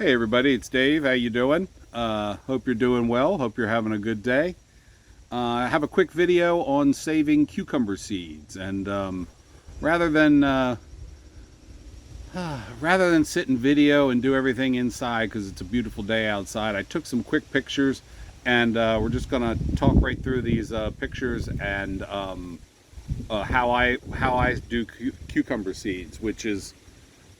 Hey everybody, it's Dave. How you doing? Hope you're doing well. Hope you're having a good day. I have a quick video on saving cucumber seeds, and rather than uh, rather than sit in video and do everything inside because it's a beautiful day outside, I took some quick pictures, and we're just gonna talk right through these pictures and how I do cucumber seeds, which is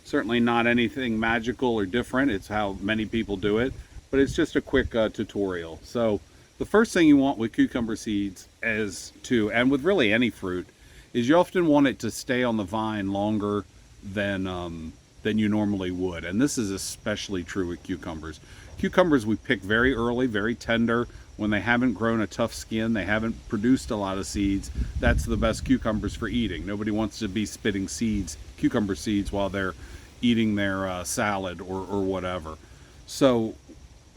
certainly not anything magical or different. It's how many people do it, but it's just a quick tutorial. So the first thing you want with cucumber seeds and with really any fruit, is you often want it to stay on the vine longer than you normally would. And this is especially true with cucumbers. Cucumbers we pick very early, very tender, when they haven't grown a tough skin, they haven't produced a lot of seeds. That's the best cucumbers for eating. Nobody wants to be spitting seeds, cucumber seeds, while they're eating their salad or whatever. So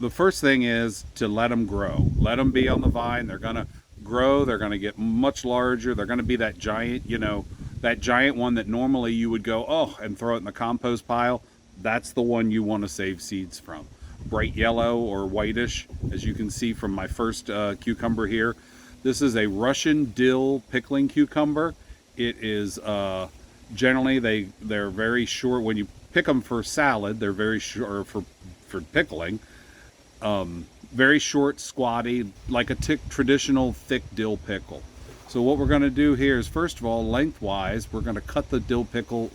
the first thing is to let them grow. Let them be on the vine. They're going to grow. They're going to get much larger. They're going to be that giant, that giant one that normally you would go, oh, and throw it in the compost pile. That's the one you want to save seeds from. Bright yellow or whitish, as you can see from my first cucumber here. This is a Russian dill pickling cucumber. It is generally they're very short. When you pick them for salad, they're very short for pickling. Very short, squatty, like a traditional thick dill pickle. So what we're going to do here is, first of all, lengthwise, we're going to cut the dill pickle.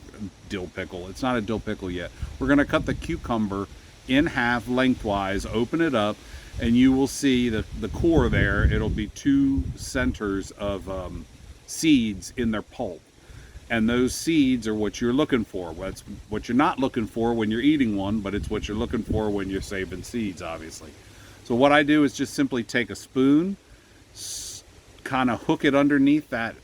It's not a dill pickle yet. We're going to cut the cucumber in half lengthwise, open it up, and you will see the core there. It'll be two centers of seeds in their pulp. And those seeds are what you're looking for. That's what you're not looking for when you're eating one, but it's what you're looking for when you're saving seeds, obviously. So what I do is just simply take a spoon, kind of hook it underneath that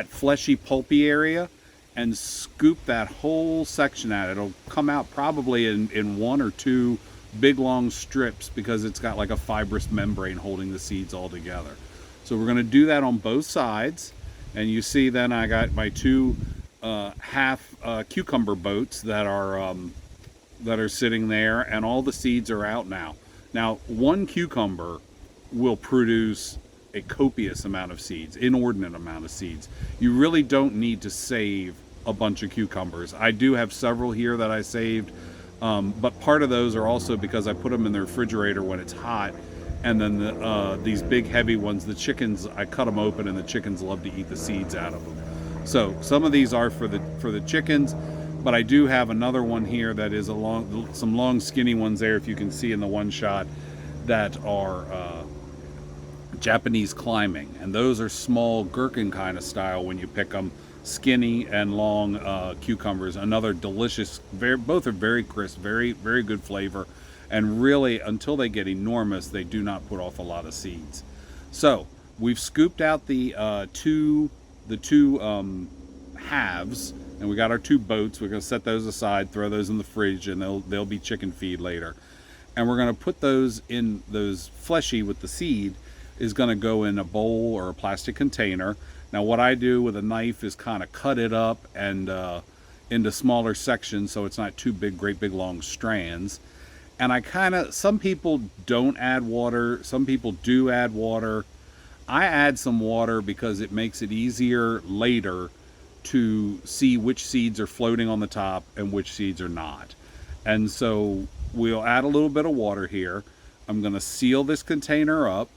fleshy, pulpy area, and scoop that whole section out. It'll come out probably in one or two big long strips because it's got like a fibrous membrane holding the seeds all together. So we're going to do that on both sides. And you see then I got my two half cucumber boats that are sitting there, and all the seeds are out now. Now, one cucumber will produce a copious amount of seeds, inordinate amount of seeds. You really don't need to save a bunch of cucumbers. I do have several here that I saved, but part of those are also because I put them in the refrigerator when it's hot. And then these big heavy ones, the chickens, I cut them open, and the chickens love to eat the seeds out of them. So some of these are for the chickens, but I do have another one here that is some long skinny ones there, if you can see in the one shot, that are Japanese climbing, and those are small gherkin kind of style when you pick them, skinny and long cucumbers. Another delicious, both are very crisp, very good flavor. And really, until they get enormous, they do not put off a lot of seeds. So we've scooped out the two halves, and we got our two boats. We're going to set those aside, throw those in the fridge, and they'll be chicken feed later. And we're going to put those in, those fleshy with the seed is going to go in a bowl or a plastic container. Now what I do with a knife is kind of cut it up and into smaller sections, so it's not too big, great big long strands. And some people don't add water, some people do add water. I add some water because it makes it easier later to see which seeds are floating on the top and which seeds are not. And so we'll add a little bit of water here. I'm going to seal this container up,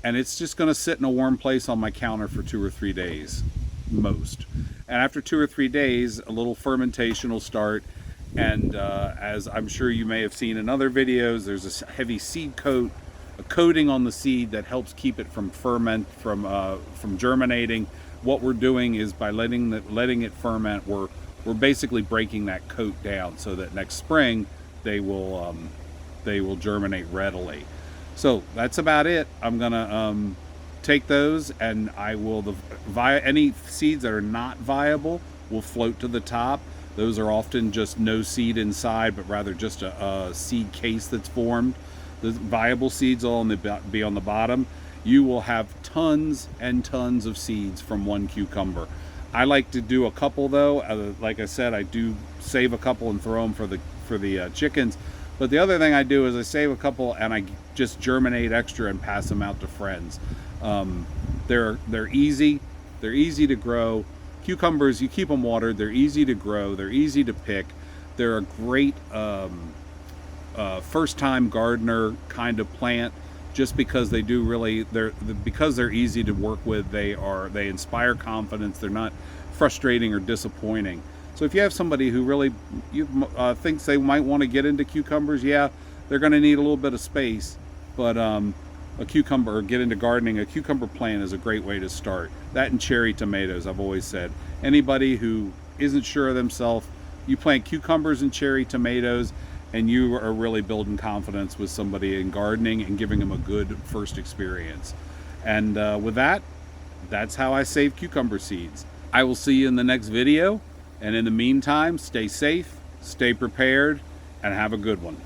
and it's just going to sit in a warm place on my counter for 2 or 3 days, most. And after 2 or 3 days, a little fermentation will start. And as I'm sure you may have seen in other videos, there's a heavy seed coat, a coating on the seed that helps keep it from germinating. What we're doing is, by letting it ferment, we're basically breaking that coat down so that next spring they will germinate readily. So that's about it. I'm gonna take those, and I will any seeds that are not viable will float to the top. Those are often just no seed inside, but rather just a seed case that's formed. The viable seeds will only be on the bottom. You will have tons and tons of seeds from one cucumber. I like to do a couple though. Like I said, I do save a couple and throw them for for the chickens. But the other thing I do is I save a couple and I just germinate extra and pass them out to friends. They're easy. They're easy to grow. Cucumbers, you keep them watered. They're easy to grow. They're easy to pick. They're a great first-time gardener kind of plant, just because they do really, because they're easy to work with. They inspire confidence. They're not frustrating or disappointing. So if you have somebody who really thinks they might want to get into cucumbers, yeah, they're going to need a little bit of space, but a cucumber, or get into gardening, a cucumber plant is a great way to start. That and cherry tomatoes, I've always said. Anybody who isn't sure of themselves, you plant cucumbers and cherry tomatoes, and you are really building confidence with somebody in gardening and giving them a good first experience. And with that, that's how I save cucumber seeds. I will see you in the next video. And in the meantime, stay safe, stay prepared, and have a good one.